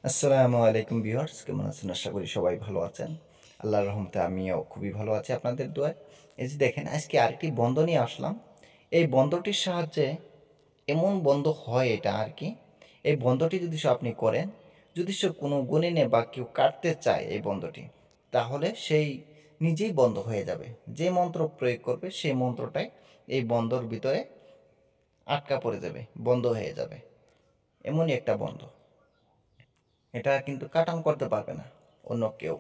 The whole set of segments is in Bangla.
আসসালামু আলাইকুম ভিউয়ার্স, কেমন আছেন? আশা করি সবাই ভালো আছেন। আল্লাহর রহমতে আমিও খুবই ভালো আছি আপনাদের দোয়ায়। এই যে দেখেন, আজকে আরেকটি বন্ধ নিয়ে আসলাম। এই বন্ধটির সাহায্যে এমন বন্ধ হয় এটা আর কি। এই বন্ধটি যদি আপনি করেন, যদি কোনো গুণিনে বা কেউ কাটতে চায় এই বন্ধটি, তাহলে সেই নিজেই বন্ধ হয়ে যাবে। যে মন্ত্র প্রয়োগ করবে সেই মন্ত্রটাই এই বন্ধর ভিতরে আটকা পড়ে যাবে, বন্ধ হয়ে যাবে। এমনই একটা বন্ধ। এটা কিন্তু কাটান করতে পারবে না অন্য কেউ।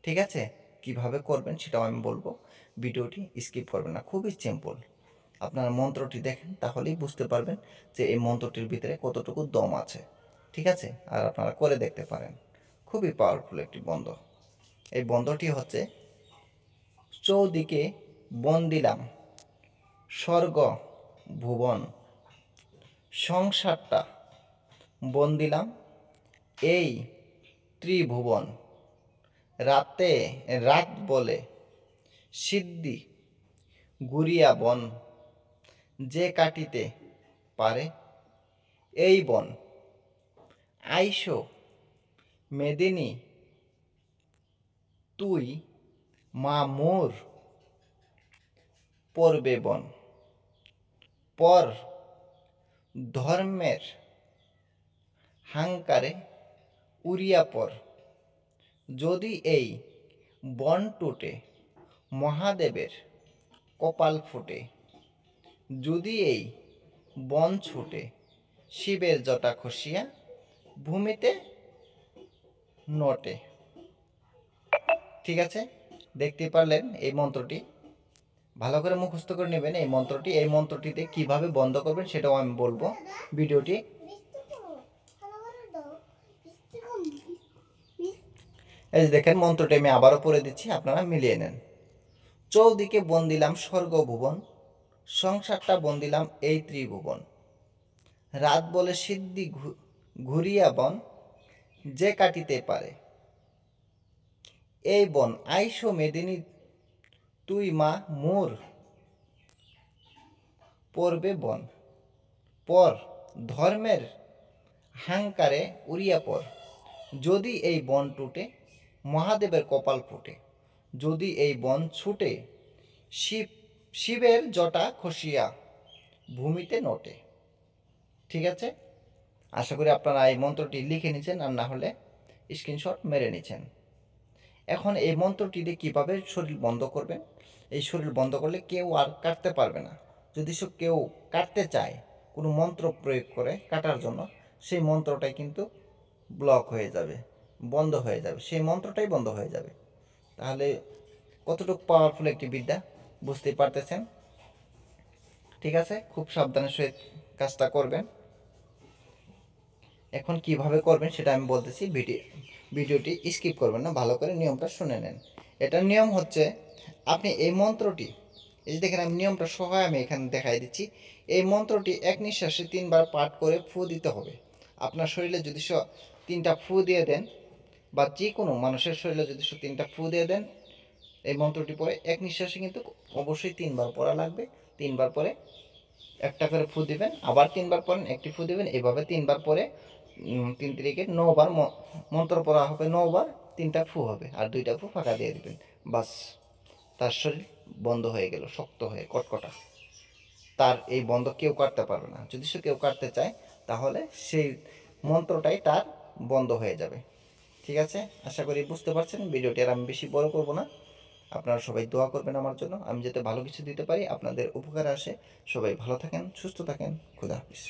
ঠিক আছে? কিভাবে করবেন সেটাও আমি বলবো। ভিডিওটি স্কিপ করবেন না, খুবই সিম্পল। আপনারা মন্ত্রটি দেখেন, তাহলেই বুঝতে পারবেন যে এই মন্ত্রটির ভিতরে কতটুকু দম আছে। ঠিক আছে? আর আপনারা করে দেখতে পারেন। খুবই পাওয়ারফুল একটি বন্ধ। এই বন্ধটি হচ্ছে: চৌদিকে বন দিলাম স্বর্গ ভুবন, সংসারটা বন দিলাম এই ত্রিভুবন, রাতে রাত বলে সিদ্ধি গুরিয়া বন, যে কাটিতে পারে এই বন, আইসো মেদিনী তুই মা মোর, পড়বে বন, পর ধর্মের হাঙ্কারে উড়িয়া পর, যদি এই বন টুটে মহাদেবের কপাল ফুটে, যদি এই বন ছুটে শিবের জটা খসিয়া ভূমিতে নটে। ঠিক আছে? দেখতে পারলেন এই মন্ত্রটি। ভালো করে মুখস্থ করে নেবেন এই মন্ত্রটি। এই মন্ত্রটিতে কিভাবে বন্ধ করবেন সেটাও আমি বলবো। ভিডিওটি এই যে দেখেন, মন্ত্রটি আমি আবারও পড়ে দিচ্ছি, আপনারা মিলিয়ে নেন। চৌদিকে বন্দিলাম স্বর্গ ভুবন, সংসারটা বন্দিলাম এই ত্রিভুবন, রাত বলে সিদ্ধি ঘুরিয়া বন, যে কাটিতে পারে এই বন, আইসো মেদিনী তুই মা মোর, পড়বে বন, পর ধর্মের হাঙ্কারে উড়িয়া পর, যদি এই বন টুটে মহাদেবের কপাল ফুটে, যদি এই বন ছুটে শিবের জটা খসিয়া ভূমিতে নটে। ঠিক আছে? আশা করি আপনারা এই মন্ত্রটি লিখে নিচ্ছেন, আর না হলে স্ক্রিনশট মেরে নিচ্ছেন। এখন এই মন্ত্রটি দিয়ে কীভাবে শরীর বন্ধ করবেন? এই শরীর বন্ধ করলে কেউ আর কাটতে পারবে না। যদি কেউ কাটতে চায় কোনো মন্ত্র প্রয়োগ করে কাটার জন্য, সেই মন্ত্রটাই কিন্তু ব্লক হয়ে যাবে, বন্ধ হয়ে যাবে, সেই মন্ত্রটাই বন্ধ হয়ে যাবে। তাহলে কতটুকু পাওয়ারফুল একটি বিদ্যা বুঝতেই পারতেছেন। ঠিক আছে? খুব সাবধানের সহিত কাজটা করবেন। এখন কিভাবে করবেন সেটা আমি বলতেছি, ভিডিওটি স্কিপ করবেন না, ভালো করে নিয়মটা শুনে নেন। এটার নিয়ম হচ্ছে, আপনি এই মন্ত্রটি, এই যে দেখেন আমি নিয়মটা সহ আমি এখানে দেখাই দিচ্ছি। এই মন্ত্রটি এক নিঃশ্বাসে 3বার পাঠ করে ফু দিতে হবে। আপনার শরীরে যদি 3টা ফু দিয়ে দেন, বা যে কোনো মানুষের শরীরে যদি 3টা ফু দিয়ে দেন, এই মন্ত্রটি পরে এক নিঃশ্বাসে কিন্তু অবশ্যই 3বার পড়া লাগবে। 3বার পরে একটা করে ফু দিবেন, আবার 3বার পরেন, একটি ফু দিবেন, এভাবে 3বার পরে 3 তিরিকে 9বার মন্ত্র পড়া হবে। 9বার 3টা ফু হবে, আর 2টা ফু ফাঁকা দিয়ে দিবেন। বাস, তার শরীর বন্ধ হয়ে গেল, শক্ত হয়ে কটকটা। তার এই বন্ধ কেউ কাটতে পারবে না। যদি কেউ কাটতে চায়, তাহলে সেই মন্ত্রটাই তার বন্ধ হয়ে যাবে। ঠিক আছে? আশা করি বুঝতে পারছেন। ভিডিওটি আর আমি বেশি বড় করব না। আপনারা সবাই দোয়া করবেন আমার জন্য, আমি যাতে ভালো কিছু দিতে পারি, আপনাদের উপকারে আসে। সবাই ভালো থাকেন, সুস্থ থাকেন। খুদা হাফিজ।